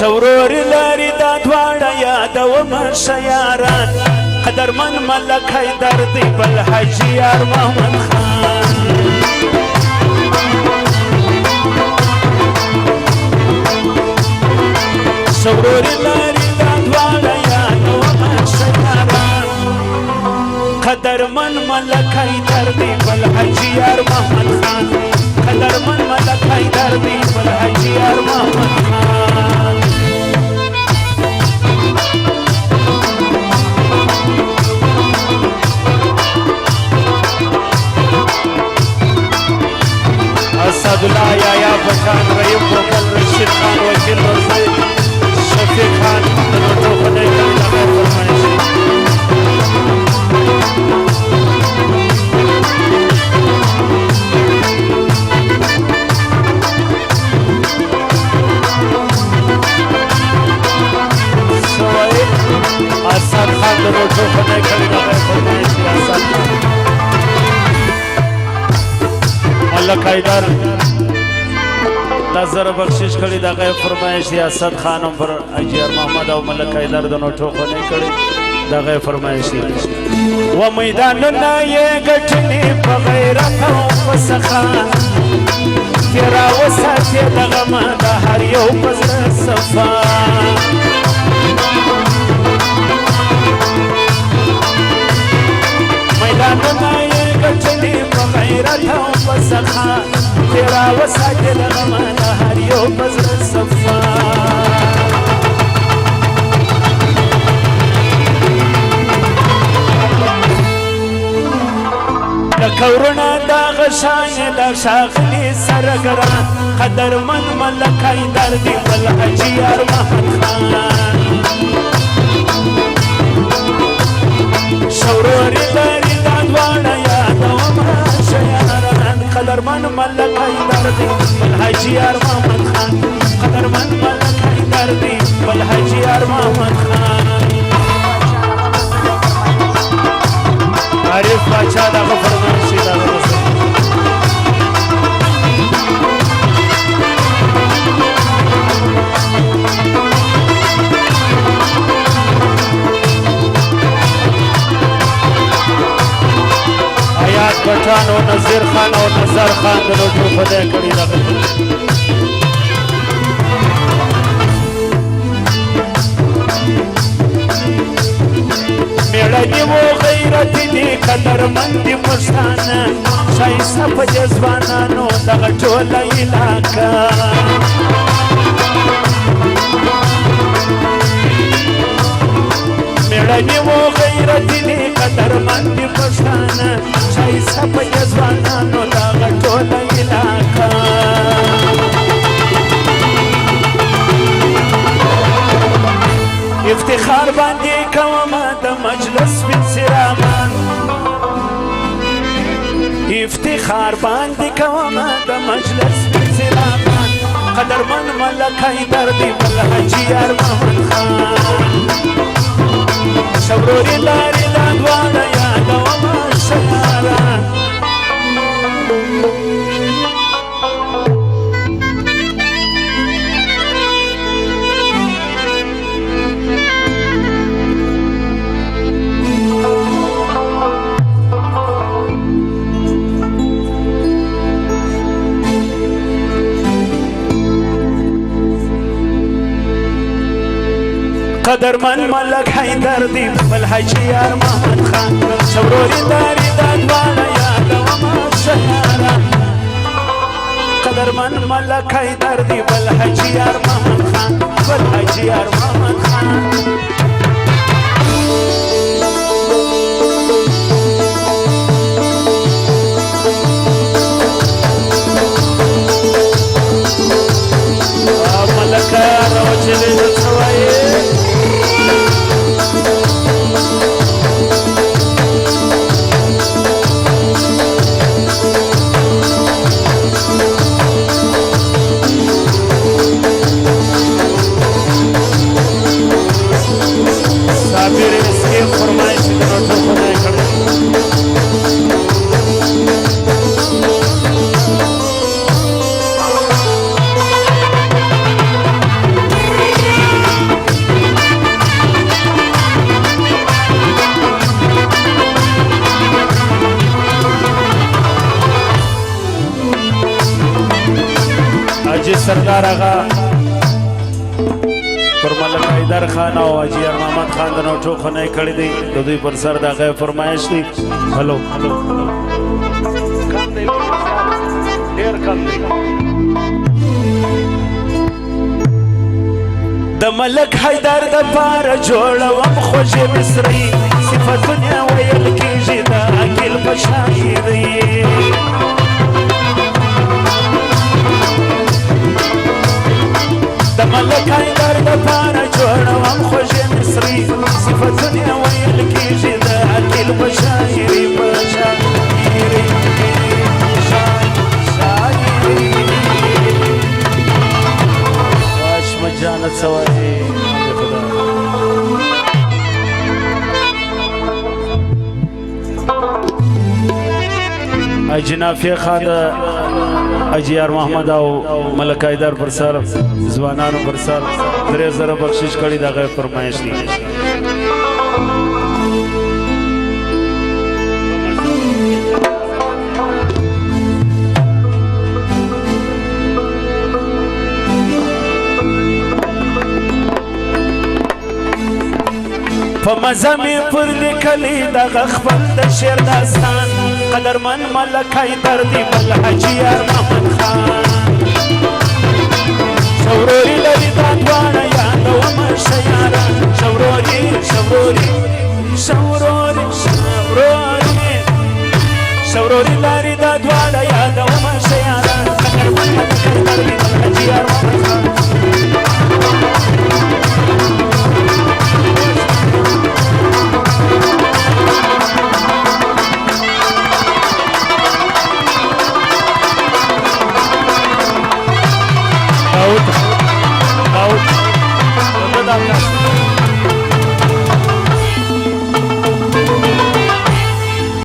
شورور لري دا دواړه یادومه ښه یاران قدرمن ملک حیدر دی بل حاجي یار محمد خان شورور لري دا دواړه یادومه ښه یاران قدرمن ملک حیدر دی بل حاجي یار محمد خان قدرمن ملک حیدر دی بل حاجي یار محمد خان اسدالله یایا پشان رئیب بوکل رشید خان وکیل ورزی شفیق خان دلوٹو خدای کلی لگا فرمائش سوائی اسد خان دلوٹو خدای کلی لگا فرمائش اسد خان ملک حیدر نظر بخشش کړي د غیب فرمایش دی اسد خانم پر اجیر محمد او ملک حیدر د نوټو خو نه کړي د غیب فرمایش دی و میدان نه یې غټنی په غیرت او فسخا تیرا وساتې دغه ما د هر یو پزړه صفا میدان نه یې غټنی په غیرت او فسخا تیرا وساتې دغه ما د هر یو پزړه صفا کورنا دا غشای دا شاغلی سرگران قدرمن ملک حیدر دی بل حاجي یار محمد خان شوروری لري دا دواړه یادومه ښه یاران قدرمن ملک حیدر دی بل حاجي یار محمد خان قدرمن ملک حیدر دی بل حاجي یار محمد خان عارف باچا دغه فرمایش دی دغه رسول آیات پټان او نذیر خان او نظر خان د لوټو خدای کړي دغه میړنی و غیرت دی قدرمند پښتانه ښایسته په دې ځوانانو دغه ټوله علاقه میړنی و غیرت دی قدرمند پښتانه ښایسته په دې ځوانانو دغه ټوله علاقه افتخار باندې کوم د مجلس بنسرامان افتخار باندې کوم د مجلس بنسرامان قدرمن ملک حیدر دی بل حاجي یار محمد خان شوروري لري دا دواړه یادومه ښه یاران قدرمن ملک حیدر دی بل حاجي یار محمد خان شوروري لري دا دواړه یادومه ښه یاران قدرمن ملک حیدر دی بل حاجي یار محمد خان بل حاجي یار محمد خان ملک راوچلې د څوایې سردار آغا پر ملک حیدر خان او حاجی محمد خان د نو ټوخونه کړی دی د دوی پر سر د غیر فرمایش دی هلو کم دی ډیر کم دی د ملک حیدر د پار جوړوم خوږې مصري صفتونه ویل کېږي د عقل په شاعري د ملک حیدر د پار جوړوم خوږې مصري صفتونه ویل کېږي د عقل په شاعري جانت سوای خدا اجنافی خان اجیار محمد او ملک حیدر پر سر ځوانانو پر سر 3000 بخشش کړي دا غیر فرمایش دي په مزه مې پر لیکلي دغه خپل د شعر داستان قدرمن ملک حیدر دی بل حاجیار محمد خان شوروري لري دا دواړه یادومه ښه یاران شوروري لري دا دواړه یادومه ښه یاران قدرمن ملک حیدر دی بل حاجیار محمد خان Daud,